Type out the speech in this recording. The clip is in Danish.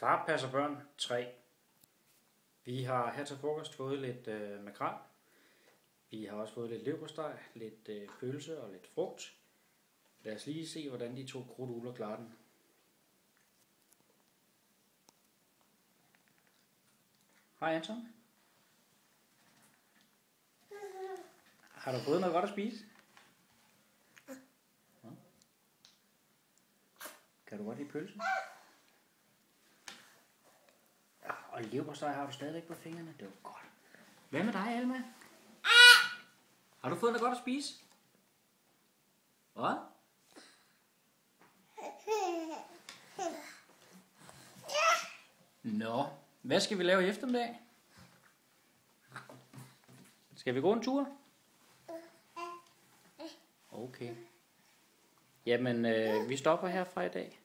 Far passer børn 3. Vi har her til frokost fået lidt makrel. Vi har også fået lidt leverpostej, lidt pølse og lidt frugt. Lad os lige se, hvordan de to krudtugler klarer den. Hej Anton. Har du fået noget godt at spise? Ja. Kan du godt lide pølse? Ja, og leverpostej har du stadigvæk på fingrene. Det var godt. Hvad med dig, Alma? Har du fået noget godt at spise? Hvad? Nå, hvad skal vi lave i eftermiddag? Skal vi gå en tur? Okay. Jamen, vi stopper herfra i dag.